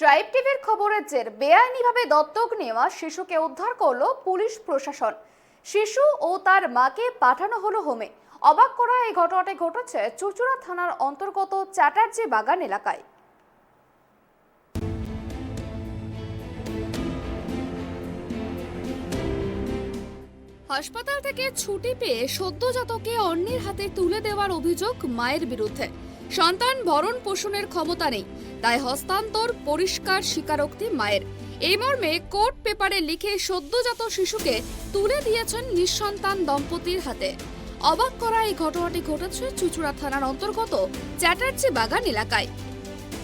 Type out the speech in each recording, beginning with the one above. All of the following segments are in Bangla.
ট্রাইব টিভির খবরের জের বেআইনিভাবে দত্তক নেওয়া শিশুকে উদ্ধার করলো পুলিশ প্রশাসন। শিশু ও তার মাকে পাঠানো হলো হোমে। অবাক করা এই ঘটনাটি ঘটেছে চুঁচুড়া থানার অন্তর্গত চ্যাটার্জি বাগান এলাকায়। হাসপাতাল থেকে ছুটি পেয়ে সদ্যজাতকে অন্যের হাতে তুলে দেওয়ার অভিযোগ মায়ের বিরুদ্ধে। সন্তান ভরণ পোষণের ক্ষমতা নেই, তাই হস্তান্তর পরিষ্কার স্বীকারোক্তি মায়ের। এই মর্মে কোর্ট পেপারে লিখে সদ্যজাত শিশুকে তুলে দিয়েছেন নিঃসন্তান দম্পতির হাতে। অবাক করা এই ঘটনাটি ঘটেছে চুঁচুড়া থানার অন্তর্গত চ্যাটার্জি বাগান এলাকায়।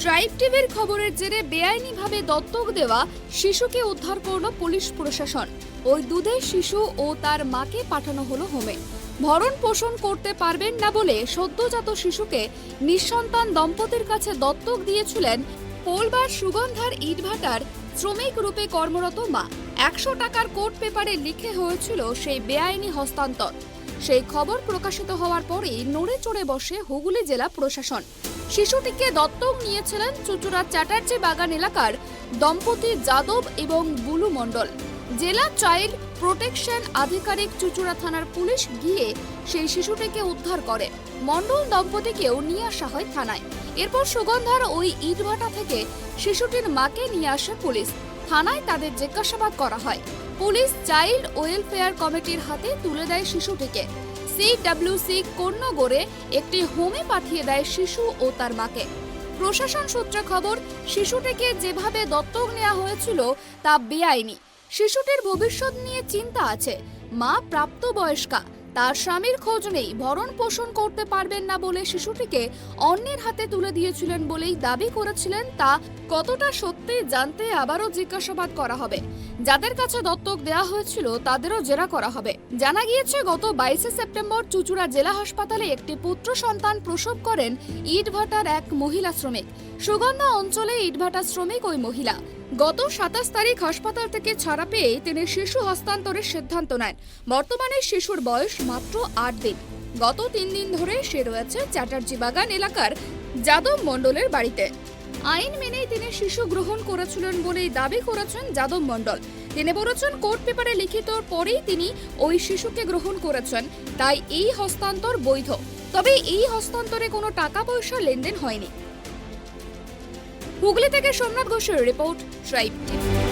ট্রাইব টিভির খবরের জেরে বেআইনিভাবে দত্তক দেওয়া শিশুকে উদ্ধার করল পুলিশ প্রশাসন। ওই দুধের শিশু ও তার মাকে পাঠানো হলো হোমে। ভরণ পোষণ করতে পারবেন না বলে সদ্যজাত শিশুকে নিঃসন্তান দম্পতির কাছে দত্তক দিয়েছিলেন পোলবার সুগন্ধার ইটভাটার শ্রমিক রূপে কর্মরত মা। 100 টাকার কোর্ট পেপারে লিখে হয়েছিল সেই বেআইনি হস্তান্তর। সেই খবর প্রকাশিত হওয়ার পরেই নড়ে চড়ে বসে হুগলি জেলা প্রশাসন। শিশুটিকে দত্তক নিয়েছিলেন চুঁচুড়া চ্যাটার্জি বাগান এলাকার দম্পতি যাদব এবং বুলু মণ্ডল। জেলা চাইল্ড প্রোটেকশন আধিকারিক চুঁচুড়া থানার পুলিশ গিয়ে সেই শিশুটিকে উদ্ধার করে। মণ্ডল দম্পতিকেও নিয়ে আসা হয় থানায়। এরপর সুগন্ধার ওই ইটভাটা থেকে শিশুটির মাকে নিয়ে আসে পুলিশ। থানায় তাদের জিজ্ঞাসাবাদ করা হয়। পুলিশ চাইল্ড ওয়েলফেয়ার কমিটির হাতে তুলে দেয় শিশুটিকে। CWC কন্যগড়ে একটি হোমে পাঠিয়ে দেয় শিশু ও তার মাকে। প্রশাসন সূত্রে খবর, শিশুটিকে যেভাবে দত্তক নেওয়া হয়েছিল তা বেআইনি। শিশুটির ভবিষ্যৎ নিয়ে চিন্তা আছে। মা প্রাপ্তবয়স্কা, তার স্বামীর খোঁজ নেই। ভরণ পোষণ করতে পারবেন না বলে শিশুটিকে অন্যের হাতে তুলে দিয়েছিলেন বলেই দাবি করেছিলেন। তা কতটা সত্যি জানতে আবারও জিজ্ঞাসাবাদ করা হবে। যাদের কাছে দত্তক দেওয়া হয়েছিল তাদেরও জেরা করা হবে। জানা গিয়েছে, গত 22 সেপ্টেম্বর চুঁচুড়া জেলা হাসপাতালে একটি পুত্র সন্তান প্রসব করেন ইটভাটার এক মহিলা শ্রমিক। সুগন্ধা অঞ্চলে ইটভাটা শ্রমিক ওই মহিলা। গত 27 তারিখ হাসপাতাল থেকে ছাড়া পেয়ে তিনি শিশু হস্তান্তরের সিদ্ধান্ত নেন। বর্তমানে শিশুর বয়স মাত্র 8 দিন। গত 3 দিন ধরে সে রয়েছে চ্যাটার্জি বাগান এলাকার যাদব মণ্ডলের বাড়িতে। আইন মেনেই তিনি শিশু গ্রহণ করেছিলেন বলেই দাবি করেছেন যাদব মণ্ডল। তিনি বলেছেন, কোর্ট পেপারে লিখিত পরেই তিনি ওই শিশুকে গ্রহণ করেছেন, তাই এই হস্তান্তর বৈধ। তবে এই হস্তান্তরে কোনো টাকা পয়সা লেনদেন হয়নি। হুগলি থেকে সোমনাথ ঘোষের রিপোর্ট, ট্রাইব টিভি।